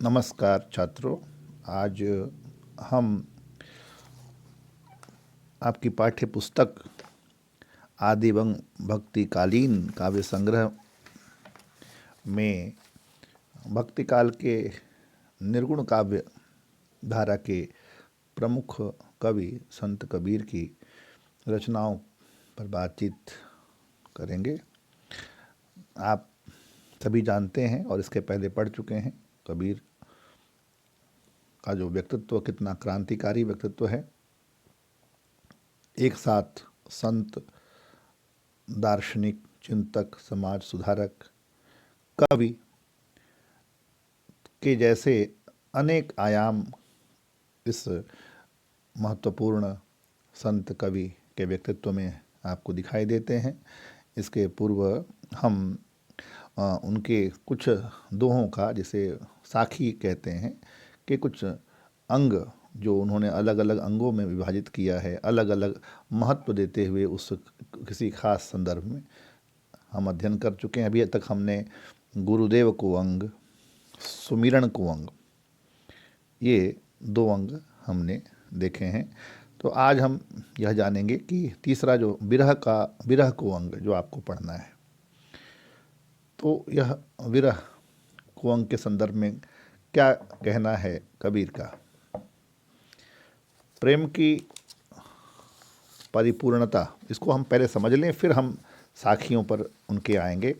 नमस्कार छात्रों। आज हम आपकी पाठ्य पुस्तक आदि एवं भक्तिकालीन काव्य संग्रह में भक्ति काल के निर्गुण काव्य धारा के प्रमुख कवि संत कबीर की रचनाओं पर बातचीत करेंगे। आप सभी जानते हैं और इसके पहले पढ़ चुके हैं, कबीर का जो व्यक्तित्व कितना क्रांतिकारी व्यक्तित्व है। एक साथ संत, दार्शनिक, चिंतक, समाज सुधारक, कवि के जैसे अनेक आयाम इस महत्वपूर्ण संत कवि के व्यक्तित्व में आपको दिखाई देते हैं। इसके पूर्व हम उनके कुछ दोहों का, जिसे साखी कहते हैं, कि कुछ अंग जो उन्होंने अलग अलग अंगों में विभाजित किया है, अलग अलग महत्व देते हुए उस किसी खास संदर्भ में हम अध्ययन कर चुके हैं। अभी तक हमने गुरुदेव को अंग, सुमिरन को अंग, ये दो अंग हमने देखे हैं। तो आज हम यह जानेंगे कि तीसरा जो विरह को अंग जो आपको पढ़ना है, तो यह विरह को अंग के संदर्भ में क्या कहना है कबीर का। प्रेम की परिपूर्णता, इसको हम पहले समझ लें, फिर हम साखियों पर उनके आएंगे।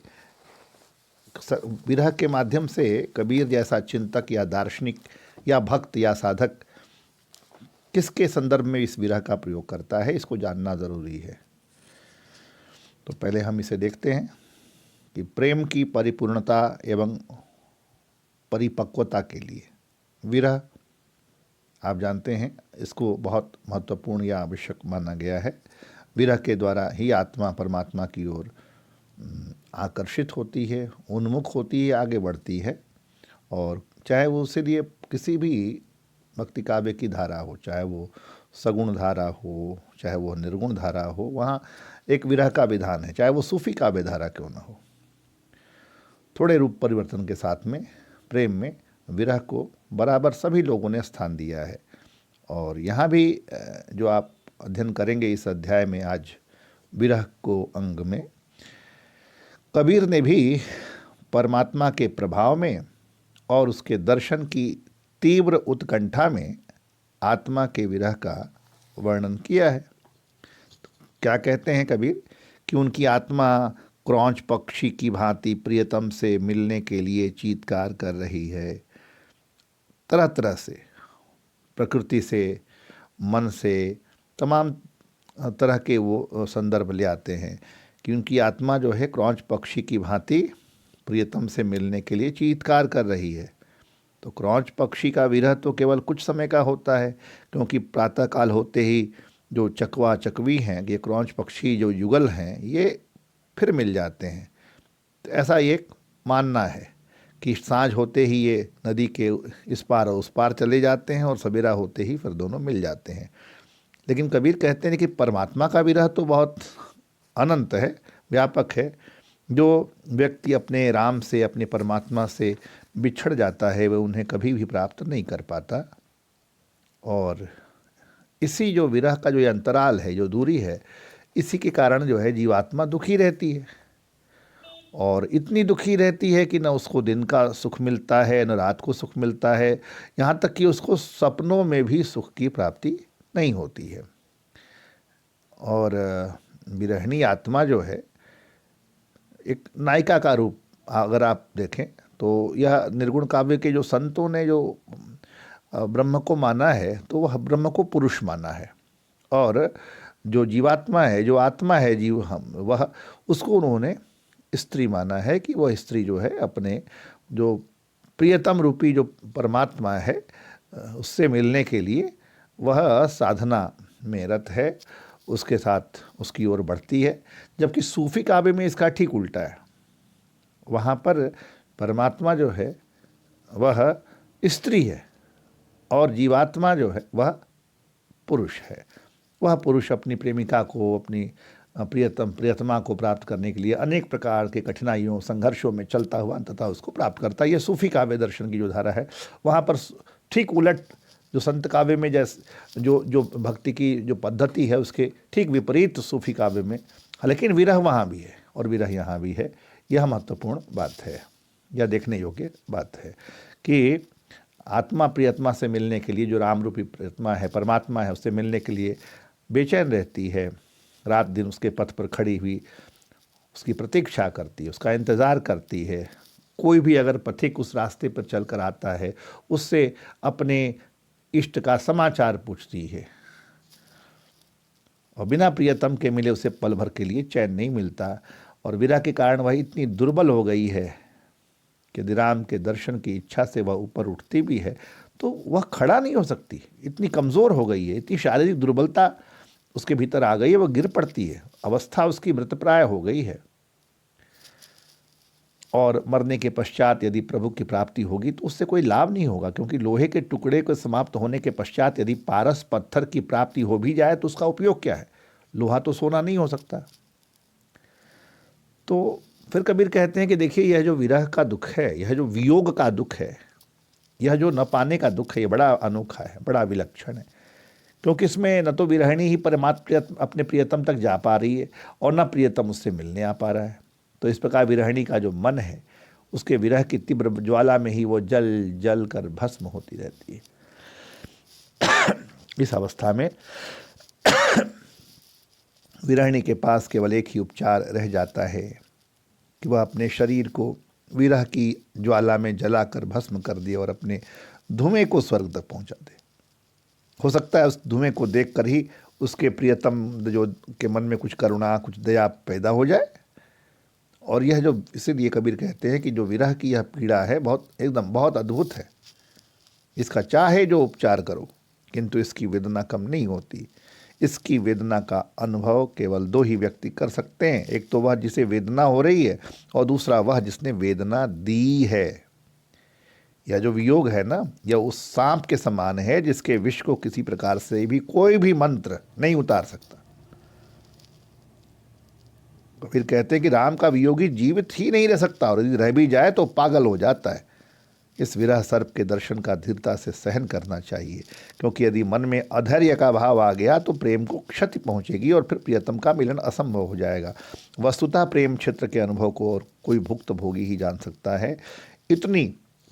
विरह के माध्यम से कबीर जैसा चिंतक या दार्शनिक या भक्त या साधक किसके संदर्भ में इस विरह का प्रयोग करता है, इसको जानना ज़रूरी है। तो पहले हम इसे देखते हैं कि प्रेम की परिपूर्णता एवं परिपक्वता के लिए विरह, आप जानते हैं, इसको बहुत महत्वपूर्ण या आवश्यक माना गया है। विरह के द्वारा ही आत्मा परमात्मा की ओर आकर्षित होती है, उन्मुख होती है, आगे बढ़ती है। और चाहे वो उसे लिए किसी भी भक्ति काव्य की धारा हो, चाहे वो सगुण धारा हो, चाहे वो निर्गुण धारा हो, वहाँ एक विरह का विधान है, चाहे वो सूफी काव्य धारा क्यों ना हो। थोड़े रूप परिवर्तन के साथ में प्रेम में विरह को बराबर सभी लोगों ने स्थान दिया है। और यहाँ भी जो आप अध्ययन करेंगे इस अध्याय में आज, विरह को अंग में, कबीर ने भी परमात्मा के प्रभाव में और उसके दर्शन की तीव्र उत्कंठा में आत्मा के विरह का वर्णन किया है। क्या कहते हैं कबीर कि उनकी आत्मा क्रौंच पक्षी की भांति प्रियतम से मिलने के लिए चीत्कार कर रही है। तरह तरह से, प्रकृति से, मन से, तमाम तरह के वो संदर्भ ले आते हैं कि उनकी आत्मा जो है क्रौंच पक्षी की भांति प्रियतम से मिलने के लिए चीत्कार कर रही है। तो क्रौंच पक्षी का विरह तो केवल कुछ समय का होता है, क्योंकि प्रातःकाल होते ही जो चकवा चकवी हैं, ये क्रौंच पक्षी जो युगल हैं, ये फिर मिल जाते हैं। तो ऐसा एक मानना है कि सांझ होते ही ये नदी के इस पार और उस पार चले जाते हैं और सवेरा होते ही फिर दोनों मिल जाते हैं। लेकिन कबीर कहते हैं कि परमात्मा का विरह तो बहुत अनंत है, व्यापक है। जो व्यक्ति अपने राम से, अपने परमात्मा से बिछड़ जाता है, वह उन्हें कभी भी प्राप्त नहीं कर पाता। और इसी जो विरह का जो ये अंतराल है, जो दूरी है, इसी के कारण जो है जीवात्मा दुखी रहती है। और इतनी दुखी रहती है कि न उसको दिन का सुख मिलता है, न रात को सुख मिलता है, यहाँ तक कि उसको सपनों में भी सुख की प्राप्ति नहीं होती है। और विरहिणी आत्मा जो है एक नायिका का रूप अगर आप देखें, तो यह निर्गुण काव्य के जो संतों ने जो ब्रह्म को माना है, तो वह ब्रह्म को पुरुष माना है। और जो जीवात्मा है, जो आत्मा है, जीव हम, वह उसको उन्होंने स्त्री माना है कि वह स्त्री जो है अपने जो प्रियतम रूपी जो परमात्मा है उससे मिलने के लिए वह साधना में रत है, उसके साथ उसकी ओर बढ़ती है। जबकि सूफी काव्य में इसका ठीक उल्टा है। वहाँ पर परमात्मा जो है वह स्त्री है और जीवात्मा जो है वह पुरुष है। वह पुरुष अपनी प्रेमिका को, अपनी प्रियतमा को प्राप्त करने के लिए अनेक प्रकार के कठिनाइयों संघर्षों में चलता हुआ अंततः उसको प्राप्त करता है। यह सूफी काव्य दर्शन की जो धारा है, वहाँ पर ठीक उलट जो संत काव्य में जैसे जो भक्ति की जो पद्धति है उसके ठीक विपरीत सूफी काव्य में, लेकिन विरह वहाँ भी है और विरह यहाँ भी है। यह महत्वपूर्ण बात है, यह देखने योग्य बात है कि आत्मा प्रियतमा से मिलने के लिए, जो राम रूपी प्रियतमा है, परमात्मा है, उससे मिलने के लिए बेचैन रहती है, रात दिन उसके पथ पर खड़ी हुई उसकी प्रतीक्षा करती है, उसका इंतज़ार करती है। कोई भी अगर पथिक उस रास्ते पर चलकर आता है, उससे अपने इष्ट का समाचार पूछती है, और बिना प्रियतम के मिले उसे पल भर के लिए चैन नहीं मिलता। और विरह के कारण वह इतनी दुर्बल हो गई है कि यदि राम के दर्शन की इच्छा से वह ऊपर उठती भी है तो वह खड़ा नहीं हो सकती, इतनी कमज़ोर हो गई है, इतनी शारीरिक दुर्बलता उसके भीतर आ गई है, वह गिर पड़ती है, अवस्था उसकी मृतप्राय हो गई है। और मरने के पश्चात यदि प्रभु की प्राप्ति होगी तो उससे कोई लाभ नहीं होगा, क्योंकि लोहे के टुकड़े को समाप्त होने के पश्चात यदि पारस पत्थर की प्राप्ति हो भी जाए तो उसका उपयोग क्या है? लोहा तो सोना नहीं हो सकता। तो फिर कबीर कहते हैं कि देखिए, यह जो विरह का दुख है, यह जो वियोग का दुख है, यह जो न पाने का दुख है, ये बड़ा अनोखा है, बड़ा विलक्षण है, क्योंकि इसमें न तो विरहिणी ही परमात्मा अपने प्रियतम तक जा पा रही है और न प्रियतम उससे मिलने आ पा रहा है। तो इस प्रकार विरहिणी का जो मन है, उसके विरह की तीव्र ज्वाला में ही वो जल जल कर भस्म होती रहती है। इस अवस्था में विरहिणी के पास केवल एक ही उपचार रह जाता है कि वह अपने शरीर को विरह की ज्वाला में जलाकर भस्म कर दे और अपने धुएं को स्वर्ग तक पहुंचा दे। हो सकता है उस धुएं को देखकर ही उसके प्रियतम जो के मन में कुछ करुणा, कुछ दया पैदा हो जाए। और यह जो, इसीलिए कबीर कहते हैं कि जो विरह की यह पीड़ा है एकदम बहुत अद्भुत है। इसका चाहे जो उपचार करो, किंतु इसकी वेदना कम नहीं होती। इसकी वेदना का अनुभव केवल दो ही व्यक्ति कर सकते हैं, एक तो वह जिसे वेदना हो रही है और दूसरा वह जिसने वेदना दी है। यह जो वियोग है ना, यह उस सांप के समान है जिसके विष को किसी प्रकार से भी कोई भी मंत्र नहीं उतार सकता। तो फिर कहते हैं कि राम का वियोगी जीवित ही नहीं रह सकता, और यदि रह भी जाए तो पागल हो जाता है। इस विरह सर्प के दर्शन का धीरता से सहन करना चाहिए, क्योंकि यदि मन में अधैर्य का भाव आ गया तो प्रेम को क्षति पहुंचेगी और फिर प्रियतम का मिलन असंभव हो जाएगा। वस्तुतः प्रेम क्षेत्र के अनुभव को और कोई भुक्त भोगी ही जान सकता है। इतनी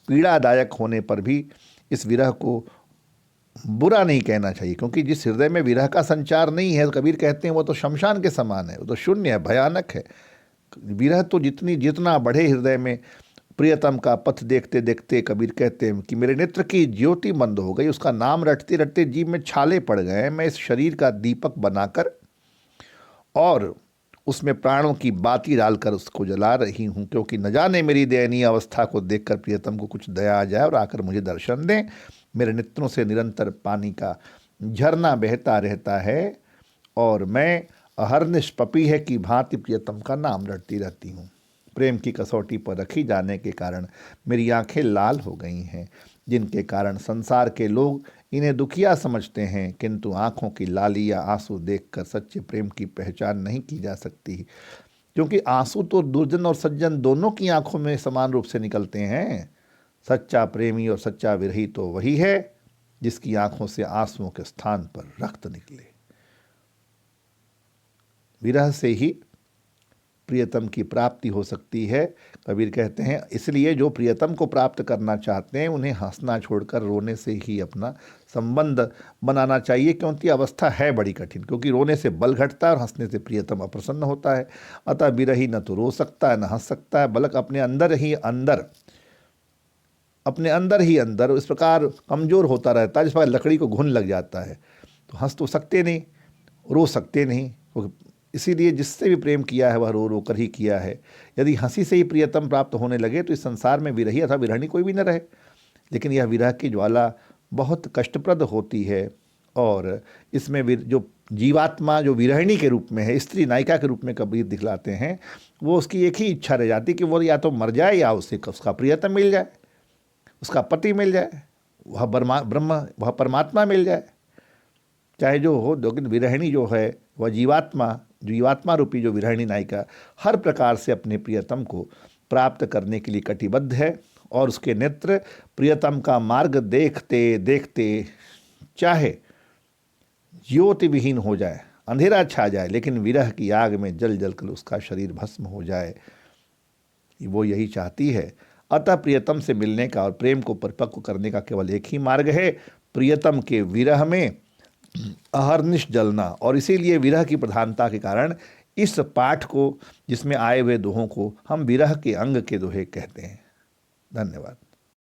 पीड़ादायक होने पर भी इस विरह को बुरा नहीं कहना चाहिए, क्योंकि जिस हृदय में विरह का संचार नहीं है, कबीर कहते हैं वो तो शमशान के समान है, वो तो शून्य है, भयानक है। विरह तो जितना बढ़े हृदय में, प्रियतम का पथ देखते देखते कबीर कहते हैं कि मेरे नेत्र की ज्योति मंद हो गई, उसका नाम रटते रटते जीभ में छाले पड़ गए, मैं इस शरीर का दीपक बनाकर और उसमें प्राणों की बाती डालकर उसको जला रही हूँ, क्योंकि न जाने मेरी दयनीय अवस्था को देखकर प्रियतम को कुछ दया आ जाए और आकर मुझे दर्शन दें। मेरे नेत्रों से निरंतर पानी का झरना बहता रहता है और मैं अहर्निश पपीहे की भांति प्रियतम का नाम रटती रहती हूँ। प्रेम की कसौटी पर रखी जाने के कारण मेरी आंखें लाल हो गई हैं, जिनके कारण संसार के लोग इन्हें दुखिया समझते हैं, किंतु आँखों की लाली या आंसू देखकर सच्चे प्रेम की पहचान नहीं की जा सकती, क्योंकि आंसू तो दुर्जन और सज्जन दोनों की आंखों में समान रूप से निकलते हैं। सच्चा प्रेमी और सच्चा विरही तो वही है जिसकी आंखों से आंसुओं के स्थान पर रक्त निकले। विरह से ही प्रियतम की प्राप्ति हो सकती है। कबीर कहते हैं इसलिए जो प्रियतम को प्राप्त करना चाहते हैं उन्हें हंसना छोड़कर रोने से ही अपना संबंध बनाना चाहिए, क्योंकि अवस्था है बड़ी कठिन, क्योंकि रोने से बल घटता है और हंसने से प्रियतम अप्रसन्न होता है। अतः विरही न तो रो सकता है न हंस सकता है, बल्कि अपने अंदर ही अंदर इस प्रकार कमज़ोर होता रहता है जिस प्रकार लकड़ी को घुन लग जाता है। तो हंस तो सकते नहीं, रो सकते नहीं, इसीलिए जिससे भी प्रेम किया है वह रो रो कर ही किया है। यदि हंसी से ही प्रियतम प्राप्त होने लगे तो इस संसार में विरही अथवा विरहिणी कोई भी न रहे। लेकिन यह विरह की ज्वाला बहुत कष्टप्रद होती है, और इसमें जो जीवात्मा जो विरहिणी के रूप में है, स्त्री नायिका के रूप में कबीर दिखलाते हैं, वो उसकी एक ही इच्छा रह जाती कि वो या तो मर जाए या उसका प्रियतम मिल जाए, उसका पति मिल जाए, वह परमात्मा मिल जाए, चाहे जो हो। लेकिन विरहिणी जो है वह जीवात्मा जीवात्मा रूपी जो विरहिणी नायिका हर प्रकार से अपने प्रियतम को प्राप्त करने के लिए कटिबद्ध है और उसके नेत्र प्रियतम का मार्ग देखते देखते चाहे ज्योति विहीन हो जाए, अंधेरा छा जाए, लेकिन विरह की आग में जल जल कर उसका शरीर भस्म हो जाए, वो यही चाहती है। अतः प्रियतम से मिलने का और प्रेम को परिपक्व करने का केवल एक ही मार्ग है, प्रियतम के विरह में अहर्निश जलना। और इसीलिए विरह की प्रधानता के कारण इस पाठ को, जिसमें आए हुए दोहों को हम विरह के अंग के दोहे कहते हैं। धन्यवाद।